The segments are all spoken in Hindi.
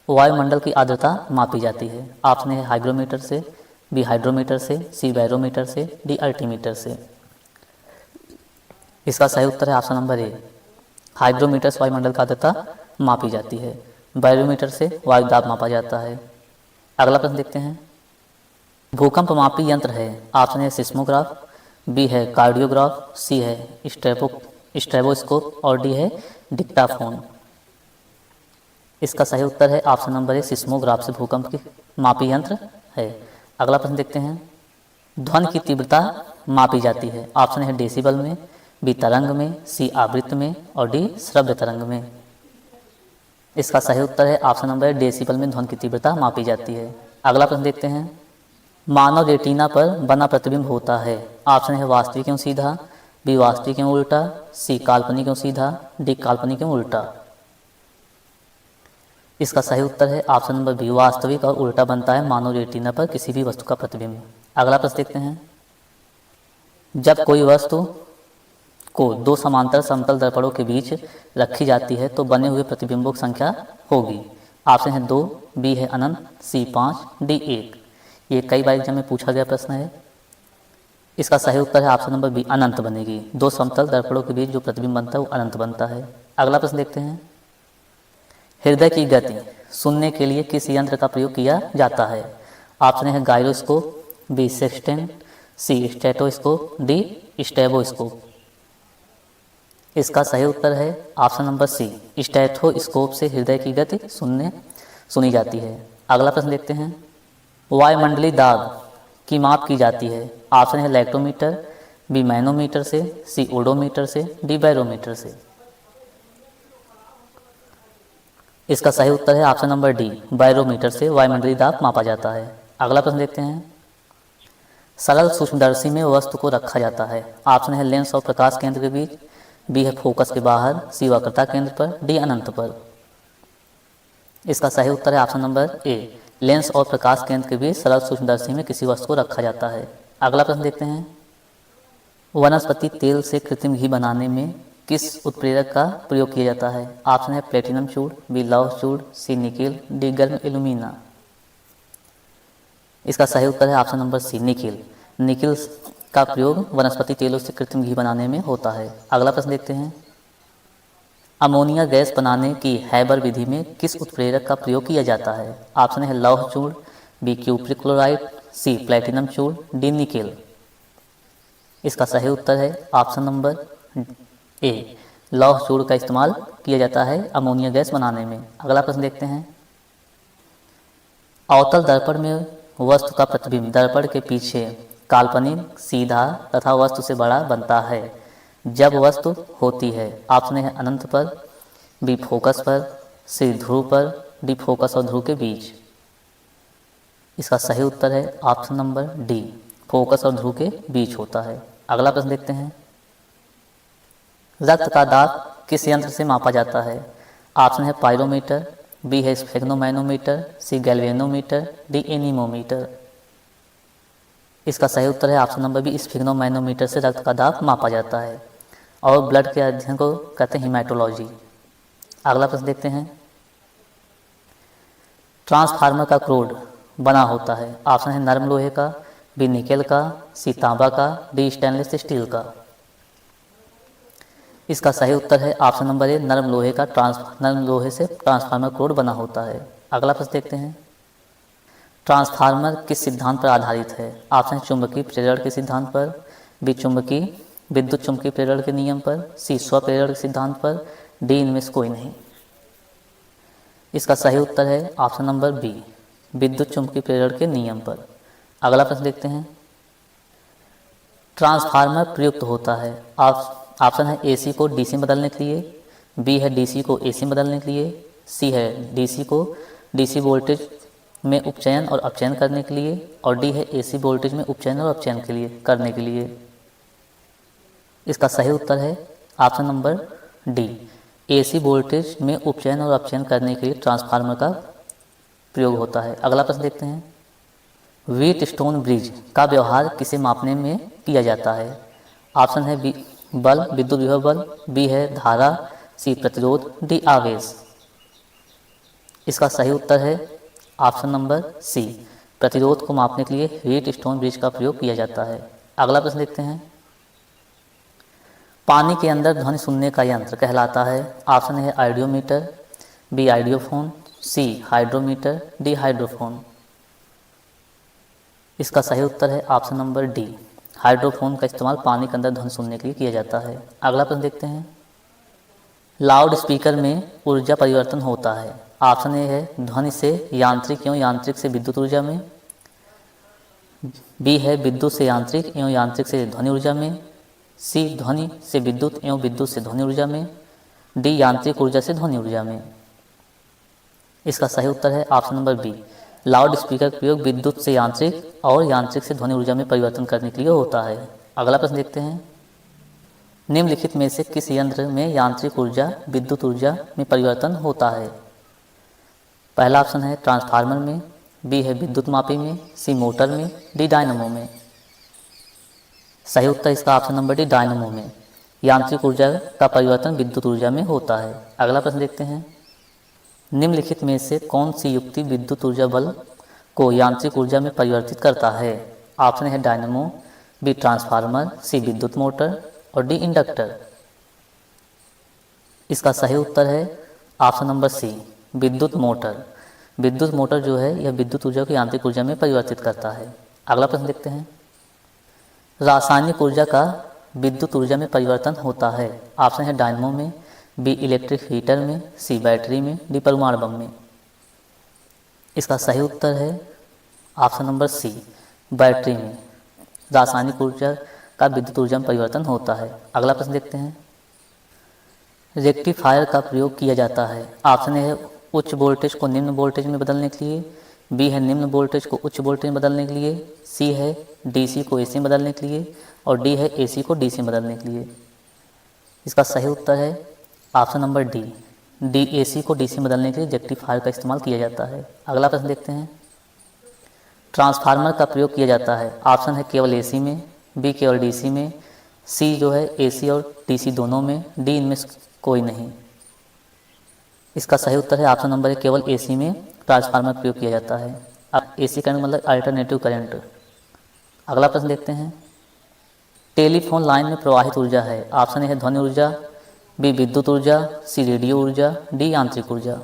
वायुमंडल की आर्द्रता मापी जाती है? ऑप्शन है हाइग्रोमीटर से, बी हाइड्रोमीटर से, सी बैरोमीटर से, डी अल्टीमीटर से। इसका सही उत्तर है ऑप्शन नंबर ए, हाइग्रोमीटर से वायुमंडल की आर्द्रता मापी जाती है। बैरोमीटर से वायु दाब मापा जाता है। अगला प्रश्न देखते हैं। भूकंप मापी यंत्र है? ऑप्शन है सिस्मोग्राफ, बी है कार्डियोग्राफ, सी है स्ट्रेबोस्कोप और डी है डिक्टाफोन। इसका सही उत्तर है ऑप्शन नंबर ए, सिस्मोग्राफ से भूकंप की मापी यंत्र है। अगला प्रश्न देखते हैं। ध्वनि की तीव्रता मापी जाती है? ऑप्शन है डेसिबल में, बी तरंग में, सी आवृत्ति में और डी श्रव्य तरंग में। इसका सही उत्तर है ऑप्शन नंबर ए, डेसिबल में ध्वनि की तीव्रता मापी जाती है। अगला प्रश्न देखते हैं। मानव रेटिना पर बना प्रतिबिंब होता है? ऑप्शन है वास्तविक एवं सीधा, बी वास्तविक एवं उल्टा, सी काल्पनिक एवं सीधा, डी काल्पनिक एवं उल्टा। इसका सही उत्तर है ऑप्शन नंबर बी, वास्तविक और उल्टा बनता है मानव रेटिना पर किसी भी वस्तु का प्रतिबिंब। अगला प्रश्न देखते हैं। जब कोई वस्तु को दो समांतर समतल दर्पणों के बीच रखी जाती है तो बने हुए प्रतिबिंबों की संख्या होगी? ऑप्शन है 2, बी है अनंत, सी 5, डी 1। ये कई बार एग्जाम में पूछा गया प्रश्न है। इसका सही उत्तर है ऑप्शन नंबर बी, अनंत बनेगी। दो समतल दर्पणों के बीच जो प्रतिबिंब बनता है वो अनंत बनता है। अगला प्रश्न देखते हैं। हृदय की गति सुनने के लिए किस यंत्र का प्रयोग किया जाता है? ऑप्शन है गायरोस्कोप, बी सेक्सटेंट, सी स्टेटोस्कोप, डी स्टेबोस्कोप। इसका सही उत्तर है ऑप्शन नंबर सी, स्टेथोस्कोप से हृदय की गति सुनी जाती है। अगला प्रश्न देखते हैं। वायुमंडलीय दाब की माप की जाती है? ऑप्शन है लैक्टोमीटर, बी मैनोमीटर से, सी ओडोमीटर से, डी बैरोमीटर से। इसका सही उत्तर है ऑप्शन नंबर डी, बैरोमीटर से वायुमंडलीय दाब मापा जाता है। अगला प्रश्न देखते हैं। सरल सूक्ष्मदर्शी में वस्तु को रखा जाता है? ऑप्शन है लेंस और प्रकाश केंद्र के बीच, बी है फोकस के बाहर, सी वक्रता केंद्र पर, डी अनंत पर। इसका सही उत्तर है ऑप्शन नंबर ए, लेंस और प्रकाश केंद्र के बीच सरल सूक्ष्मदर्शी में किसी वस्तु को रखा जाता है। अगला प्रश्न देखते हैं। वनस्पति तेल से कृत्रिम घी बनाने में किस उत्प्रेरक का प्रयोग किया जाता है? ऑप्शन है प्लेटिनम चूड़, बी लौह चूड़, सी निकेल, डी गर्म एल्यूमिना। इसका सही उत्तर है option number C, nickel. Nickel का प्रयोग वनस्पति तेलों से कृत्रिम घी बनाने में होता है। अगला प्रश्न देखते हैं। अमोनिया गैस बनाने की हैबर विधि में किस उत्प्रेरक का प्रयोग किया जाता है? ऑप्शन है लौह चूड़, बी क्यूप्रिक क्लोराइड, सी प्लेटिनम चूड़, डी निकेल। इसका सही उत्तर है ऑप्शन नंबर ए, लौह चूड़ का इस्तेमाल किया जाता है अमोनिया गैस बनाने में। अगला प्रश्न देखते हैं। अवतल दर्पण में वस्तु का प्रतिबिंब दर्पण के पीछे काल्पनिक, सीधा तथा वस्तु से बड़ा बनता है जब वस्तु होती है? ऑप्शन है अनंत पर, बी फोकस पर, सी ध्रुव पर, डी फोकस और ध्रुव के बीच। इसका सही उत्तर है ऑप्शन नंबर डी, फोकस और ध्रुव के बीच होता है। अगला प्रश्न देखते हैं। रक्त का दाब किस यंत्र से मापा जाता है? ऑप्शन है पायरोमीटर, बी है स्फेग्नोमैनोमीटर, सी गैल्वेनोमीटर, डी एनीमोमीटर। इसका सही उत्तर है ऑप्शन नंबर बी, स्फेग्नोमैनोमीटर से रक्त का दाब मापा जाता है और ब्लड के अध्ययन को कहते हैं हीमेटोलॉजी। अगला प्रश्न देखते हैं। ट्रांसफार्मर का क्रोड बना होता है? ऑप्शन है नरम लोहे का, बी निकेल का, सी तांबा का, डी स्टेनलेस स्टील का। इसका सही उत्तर है ऑप्शन नंबर ए, नरम लोहे से ट्रांसफार्मर क्रोड बना होता है। अगला प्रश्न देखते हैं। ट्रांसफार्मर किस सिद्धांत पर आधारित है? ऑप्शन चुंबकीय प्रेरण के सिद्धांत पर, बी विद्युत चुंबकीय प्रेरण के नियम पर, सी स्वप्रेरण के सिद्धांत पर, डी इनमें से कोई नहीं। इसका सही उत्तर है ऑप्शन नंबर बी, विद्युत चुंबकीय प्रेरण के नियम पर। अगला प्रश्न देखते हैं। ट्रांसफार्मर प्रयुक्त होता है? ऑप्शन है एसी को डीसी में बदलने के लिए, बी है डीसी को एसी में बदलने के लिए, सी है डीसी को डीसी वोल्टेज में उपचयन और अपचयन करने के लिए और डी है एसी वोल्टेज में उपचयन और अपचयन करने के लिए। इसका सही उत्तर है option number D, AC voltage में उपचयन और अपचयन करने के लिए ट्रांसफार्मर का प्रयोग होता है। अगला प्रश्न देखते हैं। व्हीट स्टोन ब्रिज का व्यवहार किसे मापने में किया जाता है? ऑप्शन है बी बल, विद्युत विभव बल, बी है धारा, सी प्रतिरोध, डी आवेश। इसका सही उत्तर है ऑप्शन नंबर सी, प्रतिरोध को मापने के लिए हीट स्टोन ब्रिज का प्रयोग किया जाता है। अगला प्रश्न देखते हैं, पानी के अंदर ध्वनि सुनने का यंत्र कहलाता है। ऑप्शन है आइडियोमीटर, बी आइडियोफोन, सी हाइड्रोमीटर, डी हाइड्रोफोन। इसका सही उत्तर है ऑप्शन नंबर डी, हाइड्रोफोन का इस्तेमाल पानी के अंदर ध्वनि सुनने के लिए किया जाता है। अगला प्रश्न देखते हैं, लाउड स्पीकर में ऊर्जा परिवर्तन होता है। ऑप्शन ए है ध्वनि से यांत्रिक एवं यांत्रिक से विद्युत ऊर्जा में, बी है विद्युत से यांत्रिक एवं यांत्रिक से ध्वनि ऊर्जा में, सी ध्वनि से विद्युत एवं विद्युत से ध्वनि ऊर्जा में, डी यांत्रिक ऊर्जा से ध्वनि ऊर्जा में। इसका सही उत्तर है option number B, loudspeaker का प्रयोग विद्युत से यांत्रिक और यांत्रिक से ध्वनि ऊर्जा में परिवर्तन करने के लिए होता है। अगला प्रश्न देखते हैं, निम्नलिखित में से किस यंत्र में यांत्रिक ऊर्जा विद्युत ऊर्जा में परिवर्तन होता है। पहला ऑप्शन है ट्रांसफार्मर में, बी है विद्युत मापी में, सी मोटर में, डी डायनमो में। सही उत्तर इसका ऑप्शन नंबर डी, डायनमो में यांत्रिक ऊर्जा का परिवर्तन विद्युत ऊर्जा में होता है। अगला प्रश्न देखते हैं, निम्नलिखित में से कौन सी युक्ति विद्युत ऊर्जा बल को यांत्रिक ऊर्जा में परिवर्तित करता है। ऑप्शन है डायनमो, बी ट्रांसफार्मर, सी विद्युत मोटर और डी इंडक्टर। इसका सही उत्तर है ऑप्शन नंबर सी, विद्युत मोटर। विद्युत मोटर जो है यह विद्युत ऊर्जा को यांत्रिक ऊर्जा में परिवर्तित करता है। अगला प्रश्न देखते हैं, रासायनिक ऊर्जा का विद्युत ऊर्जा में परिवर्तन होता है। ऑप्शन है डायनमो में, बी इलेक्ट्रिक हीटर में, सी बैटरी में, डी परमाणु बम में। इसका सही उत्तर है ऑप्शन नंबर सी, बैटरी में रासायनिक ऊर्जा का विद्युत ऊर्जा में परिवर्तन होता है। अगला प्रश्न देखते हैं, रेक्टिफायर का प्रयोग किया जाता है। ऑप्शन ए है उच्च वोल्टेज को निम्न वोल्टेज में बदलने के लिए, बी है निम्न वोल्टेज को उच्च वोल्टेज में बदलने के लिए, सी है डीसी को एसी में बदलने के लिए और डी है एसी को डीसी में बदलने के लिए। इसका सही उत्तर है ऑप्शन नंबर डी, डीएसी को डीसी में बदलने के लिए रेक्टिफायर का इस्तेमाल किया जाता है। अगला प्रश्न देखते हैं, ट्रांसफार्मर का प्रयोग किया जाता है। ऑप्शन है केवल एसी में, बी केवल डीसी में, सी जो है एसी और डीसी दोनों में, डी इनमें कोई नहीं। इसका सही उत्तर है ऑप्शन नंबर है केवल एसी में ट्रांसफार्मर का प्रयोग किया जाता है। अब एसी करंट मतलब अल्टरनेटिव करंट। अगला प्रश्न देखते हैं, टेलीफोन लाइन में प्रवाहित ऊर्जा है। ऑप्शन ए है ध्वनि ऊर्जा, बी विद्युत ऊर्जा, सी रेडियो ऊर्जा, डी यांत्रिक ऊर्जा।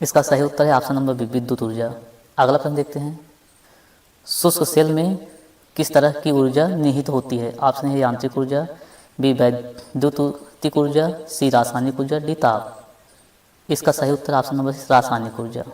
इसका सही उत्तर है ऑप्शन नंबर बी, विद्युत ऊर्जा। अगला प्रश्न देखते हैं, शुष्क सेल में किस तरह की ऊर्जा निहित होती है। ऑप्शन है यांत्रिक ऊर्जा, बी वैद्युतिक ऊर्जा, सी रासायनिक ऊर्जा, डी ताप। इसका सही उत्तर ऑप्शन नंबर सी, रासायनिक ऊर्जा।